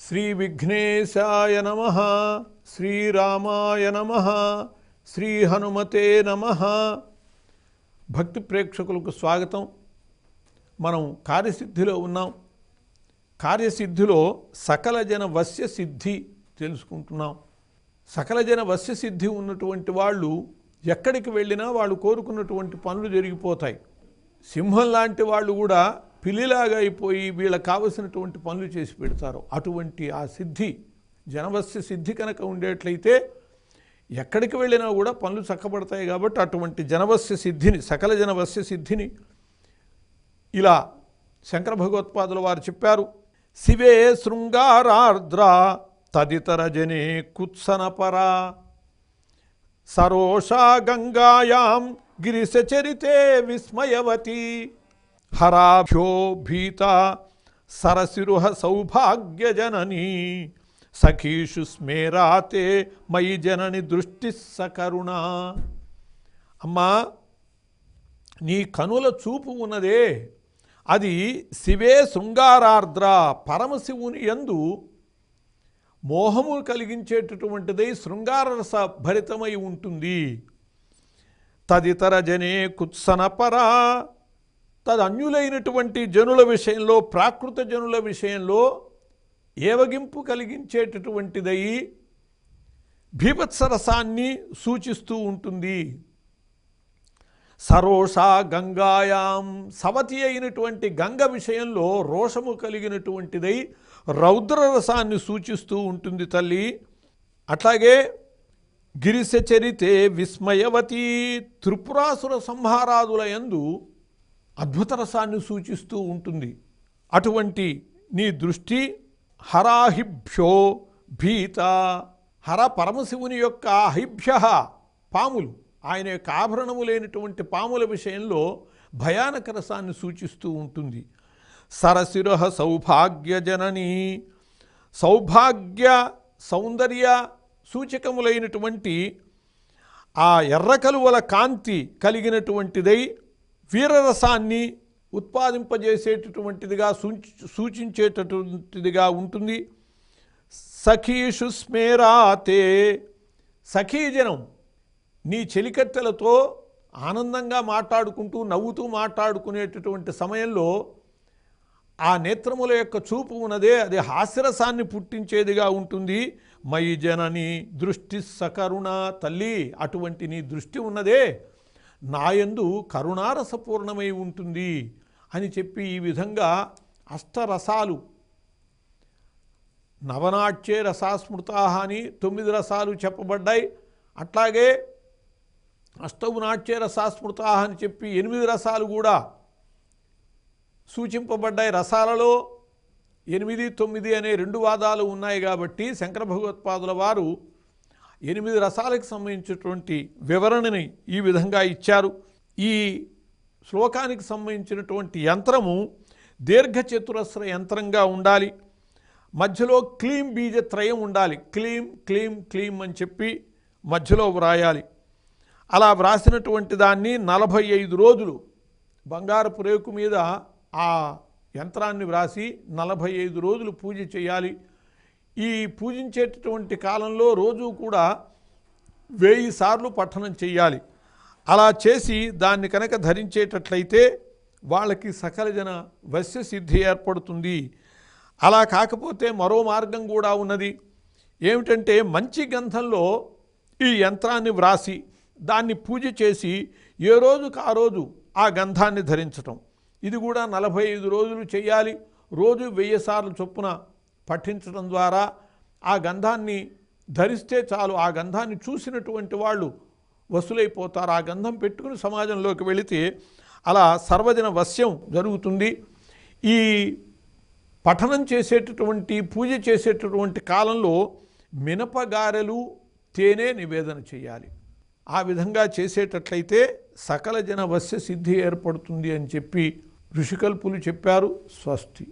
శ్రీ విఘ్నేశాయ నమః, శ్రీరామాయ నమః, శ్రీ హనుమతే నమః. భక్తి ప్రేక్షకులకు స్వాగతం. మనం కార్యసిద్ధిలో ఉన్నాం. కార్యసిద్ధిలో సకల జన వశ్య సిద్ధి తెలుసుకుంటున్నాం. సకల జన వశ్య సిద్ధి ఉన్నటువంటి వాళ్ళు ఎక్కడికి వెళ్ళినా వాళ్ళు కోరుకున్నటువంటి పనులు జరిగిపోతాయి. సింహం లాంటి వాళ్ళు కూడా పిల్లిలాగా అయిపోయి వీళ్ళకి కావలసినటువంటి పనులు చేసి పెడతారు. అటువంటి ఆ సిద్ధి జనవశ్య సిద్ధి కనుక ఉండేట్లయితే ఎక్కడికి వెళ్ళినా కూడా పనులు చక్కబడతాయి. కాబట్టి అటువంటి జనవశ్య సిద్ధిని, సకల జనవశ్య సిద్ధిని ఇలా శంకర భగవత్పాదుల వారు చెప్పారు. శివే శృంగారార్ద్ర తదితర జనే కుత్సనపరా సరోషా గంగాయాం గిరిశచరితే విస్మయవతి హరాభ్యో భీత సరసిరుహ సౌభాగ్యజననీ సఖీషు స్మేరాతే మయి జనని దృష్టి సకరుణ. అమ్మా, నీ కనుల చూపు ఉన్నదే అది శివే శృంగారార్ద్ర, పరమశివుని యందు మోహము కలిగించేటటువంటిదై శృంగారరస భరితమై ఉంటుంది. తదితర జనే కుత్సనపరా, తదన్యులైనటువంటి జనుల విషయంలో, ప్రాకృత జనుల విషయంలో ఏవగింపు కలిగించేటటువంటిదై భీభత్సరసాన్ని సూచిస్తూ ఉంటుంది. సరోషా గంగాయాం, సవతి అయినటువంటి గంగ విషయంలో రోషము కలిగినటువంటిదై రౌద్రరసాన్ని సూచిస్తూ ఉంటుంది తల్లి. అట్లాగే గిరిశచరితే విస్మయవతి, త్రిపురాసుర సంహారాదుల యందు అద్భుత రసాన్ని సూచిస్తూ ఉంటుంది. అటువంటి నీ దృష్టి హరాహిభ్యో భీత, హర పరమశివుని యొక్క హైభ్య, పాములు, ఆయన యొక్క ఆభరణము లేనటువంటి పాముల విషయంలో భయానక రసాన్ని సూచిస్తూ ఉంటుంది. సరసిరహ సౌభాగ్యజనని, సౌభాగ్య సౌందర్య సూచకములైనటువంటి ఆ ఎర్రకలువల కాంతి కలిగినటువంటిదై వీరరసాన్ని ఉత్పాదింపజేసేటటువంటిదిగా సూచించేటటువంటిదిగా ఉంటుంది. సఖీషు స్మేరాతే, సఖీజనం నీ చెలికత్తెలతో ఆనందంగా మాట్లాడుకుంటూ నవ్వుతూ మాట్లాడుకునేటటువంటి సమయంలో ఆ నేత్రముల యొక్క చూపు ఉన్నదే అది హాస్యరసాన్ని పుట్టించేదిగా ఉంటుంది. మయి జనని దృష్టి సకరుణ, తల్లి అటువంటి నీ దృష్టి ఉన్నదే నాయందు కరుణారసపూర్ణమై ఉంటుంది అని చెప్పి ఈ విధంగా అష్టరసాలు, నవనాట్యే రసాస్మృతా అని 9 రసాలు చెప్పబడ్డాయి. అట్లాగే అష్టౌ నాట్యే రసాస్మృతా అని చెప్పి 8 రసాలు కూడా సూచింపబడ్డాయి. రసాలలో 8, 9 అనే 2 వాదాలు ఉన్నాయి. కాబట్టి శంకర భగవత్పాదుల వారు 8 రసాలకు సంబంధించినటువంటి వివరణని ఈ విధంగా ఇచ్చారు. ఈ శ్లోకానికి సంబంధించినటువంటి యంత్రము దీర్ఘచతురస్ర యంత్రంగా ఉండాలి. మధ్యలో క్లీం బీజత్రయం ఉండాలి. క్లీం క్లీం క్లీం అని చెప్పి మధ్యలో వ్రాయాలి. అలా వ్రాసినటువంటి దాన్ని 45 రోజులు బంగారపు రేకు మీద ఆ యంత్రాన్ని వ్రాసి 45 రోజులు పూజ చేయాలి. ఈ పూజించేటటువంటి కాలంలో రోజు కూడా 1000 సార్లు పఠనం చేయాలి. అలా చేసి దాన్ని కనుక ధరించేటట్లయితే వాళ్ళకి సకల జన వశ్య సిద్ధి ఏర్పడుతుంది. అలా కాకపోతే మరో మార్గం కూడా ఉన్నది. ఏమిటంటే మంచి గంధంలో ఈ యంత్రాన్ని వ్రాసి దాన్ని పూజ చేసి ఏ రోజుకు ఆ రోజు ఆ గంధాన్ని ధరించటం. ఇది కూడా 45 రోజులు చేయాలి. రోజు 1000 సార్లు చొప్పున పఠించడం ద్వారా ఆ గంధాన్ని ధరిస్తే చాలు. ఆ గంధాన్ని చూసినటువంటి వాళ్ళు వసులైపోతారు. ఆ గంధం పెట్టుకుని సమాజంలోకి వెళితే అలా సర్వజన వశ్యం జరుగుతుంది. ఈ పఠనం చేసేటటువంటి పూజ చేసేటటువంటి కాలంలో మినపగారెలు, తేనె నివేదన చేయాలి. ఆ విధంగా చేసేటట్లయితే సకల జన వశ్య సిద్ధి ఏర్పడుతుంది అని చెప్పి ఋషికల్పులు చెప్పారు. స్వస్తి.